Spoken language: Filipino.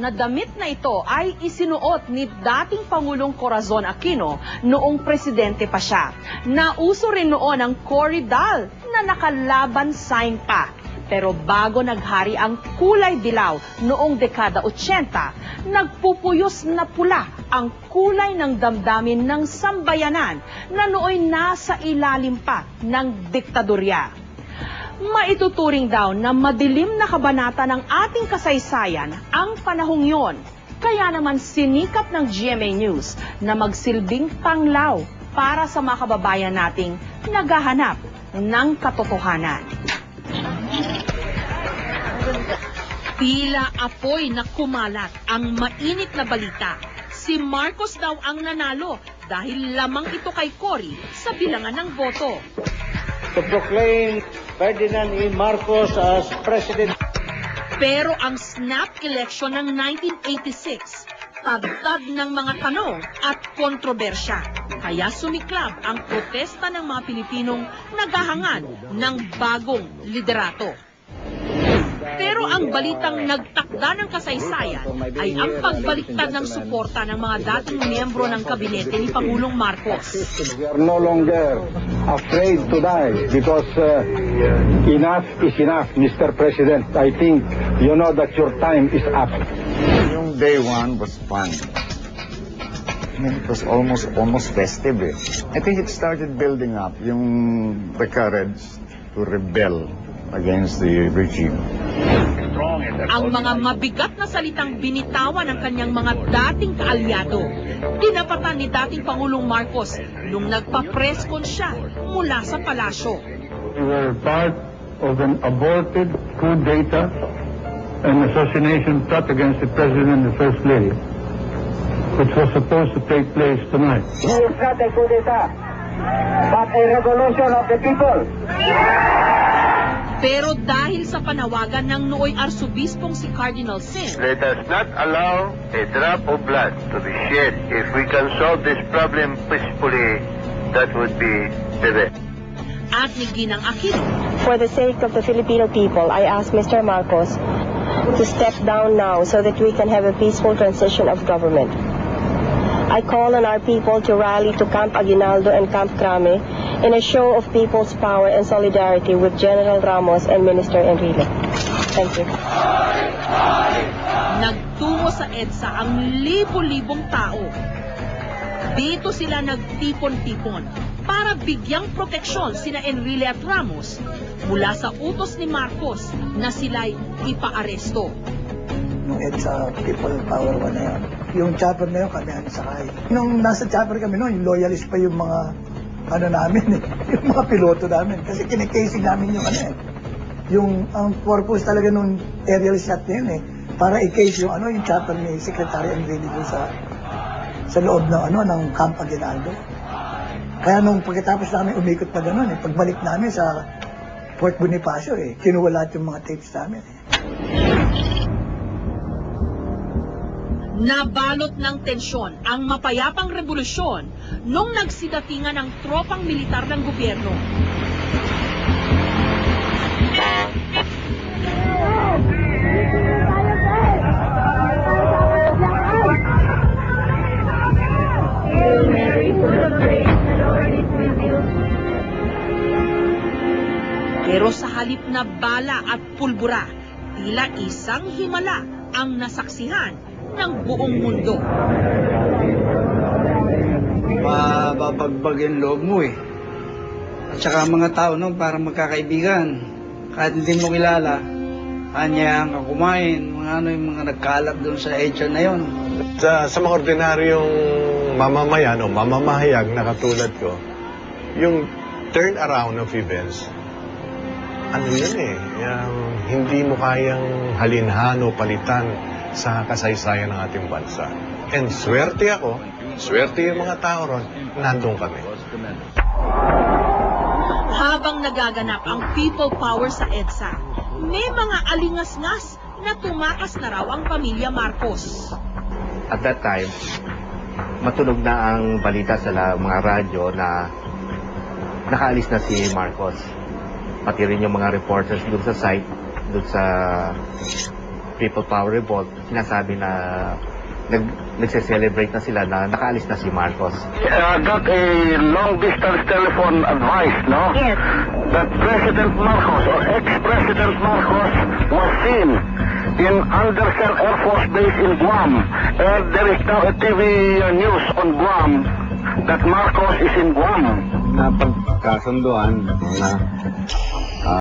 na damit na ito ay isinuot ni dating Pangulong Corazon Aquino noong presidente pa siya. Nauso rin noon ang Coridal na nakalaban sign pa. Pero bago naghari ang kulay dilaw noong dekada 80, nagpupuyos na pula ang kulay ng damdamin ng sambayanan na nooy nasa ilalim pa ng diktadorya. Maituturing daw na madilim na kabanata ng ating kasaysayan ang panahong yon. Kaya naman sinikap ng GMA News na magsilbing panglaw para sa mga kababayan nating naghahanap ng katotohanan. Tila apoy na kumalat ang mainit na balita. Si Marcos daw ang nanalo dahil lamang ito kay Cory sa bilangan ng boto. To proclaim Ferdinand E. Marcos as President. Pero ang snap election ng 1986, tagtad ng mga tanong at kontrobersya. Kaya sumiklab ang protesta ng mga Pilipinong naghahangad ng bagong liderato. Pero ang balitang nagtakda ng kasaysayan ay ang pagbaliktad ng suporta ng mga dating miyembro ng kabinete ni Pangulong Marcos. We are no longer afraid to die because enough is enough, Mr. President. I think you know that your time is up. Yung day one was fun. I mean, it was almost festive. Eh. I think it started building up the courage to rebel against the regime. Ang mga mabigat na salitang binitawan ng kanyang mga dating kaalyado, dinapatan ni dating Pangulong Marcos nung nagpa-press-con siya mula sa palasyo. We were part of an aborted coup d'etat and assassination plot against the President and the First Lady, which was supposed to take place tonight. It is not a coup d'etat, but a revolution of the people. Pero dahil sa panawagan ng nooy arsobispong si Cardinal Sin, let us not allow a drop of blood to be shed. If we can solve this problem peacefully, that would be the best. At ni Ginang Aquino, for the sake of the Filipino people, I ask Mr. Marcos to step down now so that we can have a peaceful transition of government. I call on our people to rally to Camp Aguinaldo and Camp Crame in a show of people's power and solidarity with General Ramos and Minister Enrile. Thank you. Nagtungo sa EDSA ang libo-libong tao. Dito sila nagtipon-tipon para bigyang proteksyon sina Enrile at Ramos mula sa utos ni Marcos na sila'y ipaaresto. Yung EDSA People Power 1 na yun. Yung chopper na yun, kami ang sakay. Nung nasa chopper kami noon, yung loyalist pa yung mga namin yung mga piloto namin. Kasi kinikasing namin yung Yung ang purpose talaga nung aerial shot na yun para i-case yung yung chopper ni Secretary Enrile doon sa loob ng ng Camp Aguinaldo. Kaya nung pagkatapos namin umikot na gano'n pagbalik namin sa Fort Bonifacio kinuha lahat yung mga tapes namin Nabalot ng tensyon ang mapayapang revolusyon nung nagsidatingan ng tropang militar ng gobyerno. Pero sa halip na bala at pulbura, tila isang himala ang nasaksihan ng buong mundo. Mababagbag yung loob mo At saka mga tao para magkakaibigan. Kahit hindi mo kilala, kanyang kumain, yung mga nagkalat doon sa EDSA na yun. Sa mga ordinaryong mamamayan o mamamahayag na katulad ko, yung turn around of events, hindi mo kayang halinhan o palitan sa kasaysayan ng ating bansa. And swerte yung mga tao ron, nandun kami. Habang nagaganap ang people power sa EDSA, may mga alingas-ngas na tumakas na raw ang pamilya Marcos. At that time, matunog na ang balita sa mga radyo na nakaalis na si Marcos. Pati rin yung mga reporters doon sa site, doon sa People Power Revolt, sinasabi na nagse-celebrate na sila na nakaalis na si Marcos. Got a long-distance telephone advice, no? Yes. That President Marcos or ex-President Marcos was seen in Andersen Air Force Base in Guam. And there is now a TV news on Guam that Marcos is in Guam. Napagkasunduan na